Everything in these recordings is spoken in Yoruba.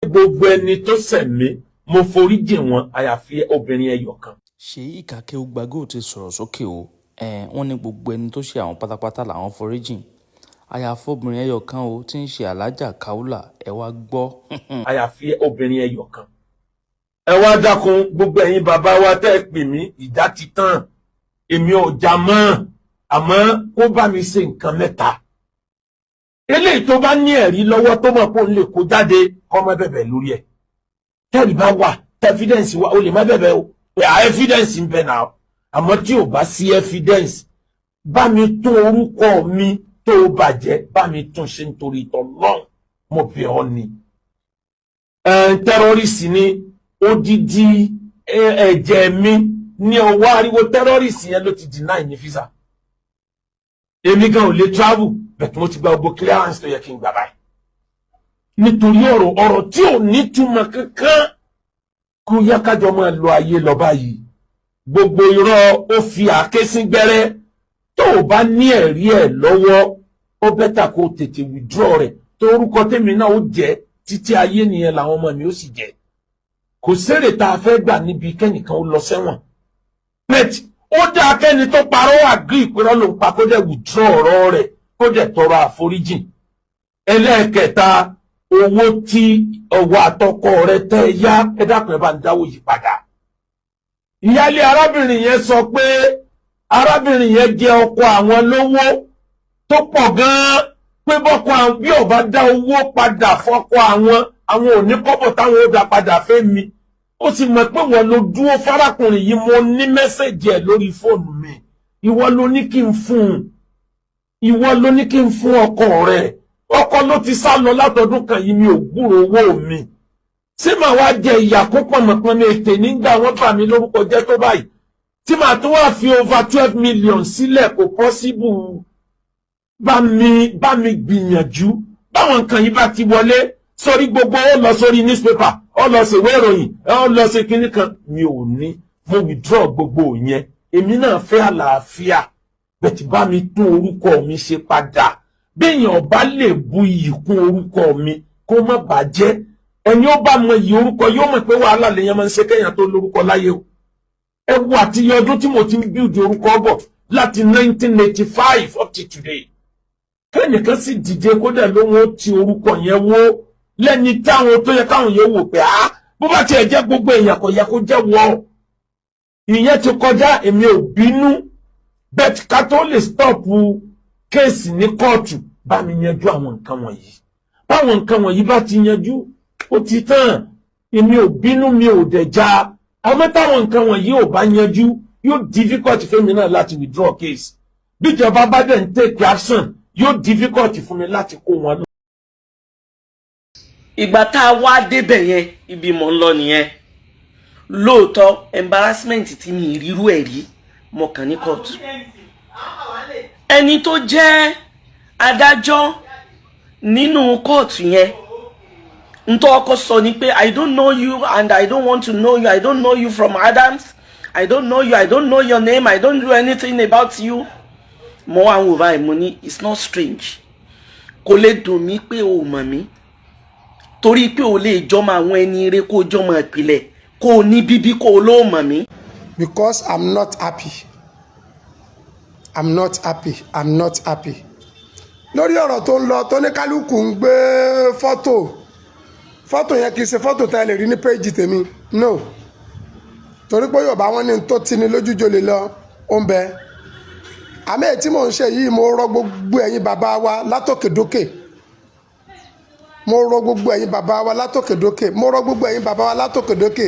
gbogbo ẹni tó ṣẹ̀ mí mo foríjì wọn àyàfi obìnrin ẹyọ kan. Ṣèyí Akéúgbàgò ti sọ̀rọ̀ sókè o wọ́n ní gbogbo ẹni tó ṣe àwọn pátápátá làwọn foríjìn àyàfi obìnrin ẹyọ kan o tí ń ṣe Alájà Kaula ẹ wá gbọ́. àyàfi obìnrin ẹyọ kan. ẹ wá dákun gbogbo ẹ̀yin bàbá wa tẹ́ ẹ pè mí ìjà ti tán èmi ò já mọ́ àmọ́ kó bá mi ṣe nǹkan mẹ́ta. eléyìí tó bá ní ẹ̀rí lọ́wọ́ tó mọ̀ pé òun lè kó jáde kó má bẹ̀bẹ̀ lórí ẹ̀. tẹ́rì bá wà evidence wa o lè má bẹ̀bẹ̀ o evidence ń bẹ náà àmọ́ tí ò bá sí evidence bá mi tún orúkọ mi tó bàjẹ́ bá mi tún ṣe nítorí t'Ọlọ́run mo bẹ̀ ọ́ ni. Tẹ́rọ́rìsì ni odidi ẹ̀jẹ̀ mi ní ọwọ́ ariwo tẹ́rọ́rìsì yẹn ló ti deny ní visa. èmi gan ò lè travel bẹ̀tẹ̀ mo ti gba gbogbo clearance tó yẹ kí n gbà báyìí. nítorí ọ̀rọ̀ tí ò ní túmọ̀ kankan kó yá kájọ máa lo ayé lọ báyìí. gbogbo irọ́ ó fi àáké sí gbẹ́rẹ́ tó o bá ní ẹ̀rí ẹ̀ lọ́wọ́ ó bẹ́tà kó o tètè withdraw rẹ̀ tó orúkọ tèmi náà ó jẹ́ títí ayé nìyẹn làwọn ọmọ mi ó sì jẹ́. kò sèrè tá a fẹ́ gbà níbi kẹ́nìkan ó lọ sẹ́wọ̀n. pẹ̀t ó dá kẹ́ni tó parọ́ àgírí ìpínlẹ̀ ló ń pa kó dẹ̀ withdraw ọ̀rọ̀ rẹ̀ kó dẹ̀ tọrọ àforíjìn. ẹlẹ́ẹ̀kẹta owó tí ọwọ́ àtọkọ rẹ̀ tẹ́ yá ẹ dákun ẹ bá ń dáwó yí padà. ìyáálé arábìnrin yẹn sọ pé arábìnrin yẹn jẹ ọkọ àwọn lówó tó pọ̀ gan-an pé bọ́kọ àwọn bí ó bá dá owó padà fọ́kọ àwọn ò ní kọ́bọ̀ táwọn ó dá padà fẹ́ mi. ó sì mọ̀ pé wọ́n ló dúró fárákùnrin yìí mo ní mẹ́sẹ̀jì ẹ̀ lórí fóònù mi ìwọ ló ní kí n fún ọkọ rẹ̀ ọkọ ló ti sá lọ látọdún kan yìí mi ò gbúrò owó mi. tí màá wá jẹ ìyà kó pọ̀nmọ̀pọ̀n ètè nígbà wọ́n bà mí lórúkọ jẹ́ tó báyìí tí màá tún wá fi over 12 million sílẹ̀ kò possible. bá mi gbìyànjú báwọn nǹkan yìí bá ti wọlé sórí gbogbo ó lọ sórí newspaper ó lọ ṣèwé ìròyìn ó lọ ṣe kinní kan mi ò ní mo withdraw gbogbo yẹn èmi náà fẹ́ àlàáfíà bẹ̀tì bá mi tún orúkọ mi ṣe padà béèyàn bá lè bu iyì kún orúkọ mi kó má bàjẹ́ ẹni ó bá mọ iyì orúkọ yóò mọ̀ pé wàhálà lèèyàn máa ń ṣe kéèyàn tó lórúkọ láyé o. ẹ wo àti ọdún tí mo ti ń build orúkọ bọ̀ láti 1985 up to today. kẹ́nìkan sì dìde kódà lóhun ó ti orúkọ yẹn wó lẹ́ni táwọn tó yẹ káwọn yẹn wò pé bó bá tiẹ̀ jẹ́ gbogbo èèyàn kò yẹ kó jẹ́ wọ́. ìyẹn ti kọjá èmi ò bínú bẹ́ẹ̀ ká tó lè stop kéèsì ní kóòtù bá mi yanjú àwọn nǹkan wọ̀nyí. báwọn nǹkan wọ̀nyí bá ti yanjú ó ti tán èmi ò bínú mi ò dẹ̀ já àmọ́ táwọn nǹkan wọ̀nyí ò bá yanjú yóò difficult fún mi náà láti withdraw case. bíjọba bá dẹ̀ ń take action yóò difficult fún mi láti kó wọn lọ. ìgbà tá a wá débẹ̀ yẹn ibi mọ̀ ń lọ nìyẹn lóòótọ́ embarrassment tí mi rírú ẹ̀ rí mo kàn ní kóòtù. ẹni tó jẹ́ adájọ́ nínú kóòtù yẹn ntọ́ ọkọ sọ ni pé I don't know you and I don't want to know you. I don't know you from Adams. I don't know you. I don't know your name. I don't do anything about you. Mo wá ń wò báyìí mo ní it's not strange. Kò lè dùn mí pé o mọ̀ mí. Torí pé o lè jọmọ àwọn ẹni ire kó jọmọ ìpìlẹ̀ kó ní bíbí kó ló mọ̀ mí. Because I'm not happy. I'm not happy. I'm not happy. Lórí ọ̀rọ̀ tó ń lọ tó ní kálukú ń gbé fọ́tò yẹn kì í ṣe fọ́tò tá a lè rí ní péjì tèmi no torí pé Yorùbá wọn ní tó ti ní lójújò lè lọ ó ń bẹ àmì èyí tí mò ń ṣe yìí mo rọ gbogbo ẹ̀yin bàbá wa látòkèdókè mo rọ gbogbo ẹ̀yin bàbá wa látòkèdókè mo rọ gbogbo ẹ̀yin bàbá wa látòkèdókè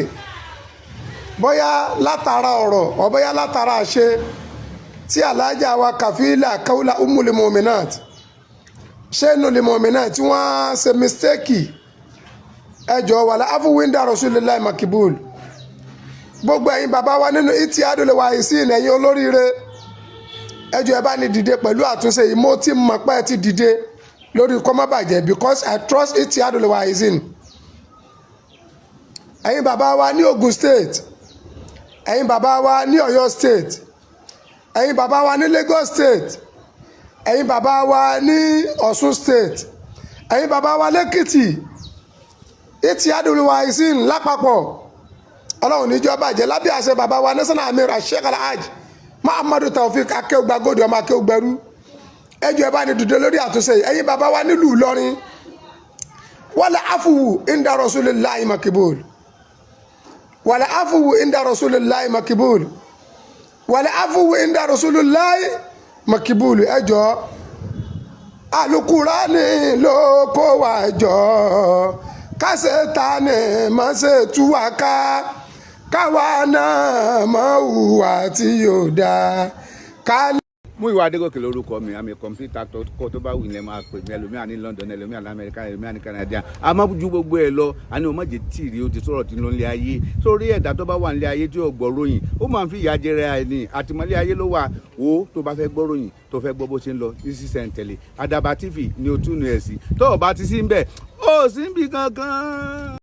bóyá látara ọ̀rọ̀ ọ bóyá látara àṣẹ tí Alájà wa Kàfílà Kaula Ummul Mu'minat ṣé inú lè Mu'minat tí wọ́n ṣe mistake ẹjọ́ wà láfúwíńdà Rasulillah makibul gbogbo ẹ̀yin bàbá wa nínú Ittihadul Wa'izin ẹ̀yin olóríire ẹjọ́ ẹ bá ní dìde pẹ̀lú àtúnṣe yìí mo ti mọ̀ pé ẹ ti dìde lórí kó má bàjẹ́ because I trust Ittihadul Wa'izin ẹ̀yin bàbá wa ní Ogun State ẹ̀yin bàbá wa ní Ọ̀yọ́ State ẹ̀yin bàbá wa ní Lagos State ẹ̀yin bàbá wa ní Ọ̀ṣun State ẹ̀yin bàbá wa lẹ́kìtì etí adúlùwà ìsìn lápapọ̀ ọlọ́run níjọ́ bàjẹ́ lábẹ́ àṣẹ bàbá wa national amir Sheikh Alhaji Muhammadu Taofik Akeugba Gold ọmọ Akeugberu ẹjọ́ ẹ bá ní dìde lórí àtúnṣe ẹ̀yin bàbá wa nílùú Ìlọrin wala afuwu inda rasulillahi makibul wala afuwu inda rasulillahi makibul wala afuwu inda rasulillahi makibul ẹjọ́ alukurani ló kó wa jọ kásẹ̀tánì má ṣe tú wa ká káwa náà má hùwà tí yóò dáa ká. Múyìwá Adégòkè lórúkọ mi, àmì kọ̀mpútà tó bá wù ní máa pè mí, ẹlòmíà ní London, ẹlòmíà ní Amẹ́ríkà, ẹlòmíà ní Canada. àmọ́ ju gbogbo ẹ̀ lọ àní o má jẹ́ tìrì o ti sọ̀rọ̀ tí ń lọ nílé ayé sórí ẹ̀dá tó bá wà nílé ayé tí ò gbọ́ ròyìn ó máa ń fi ìyà jẹrẹ ẹni àtìmọ́lé ayé ló wà wo tó bá fẹ́ gbọ́ ròyìn tó fẹ́ gbọ́ bó ṣe ń lọ ní sísẹ̀ntẹ̀lé Àdàbà TV ni o tún nu ẹ̀ sí tó o bá ti sí ń bẹ̀ ó sì ń bì kankan.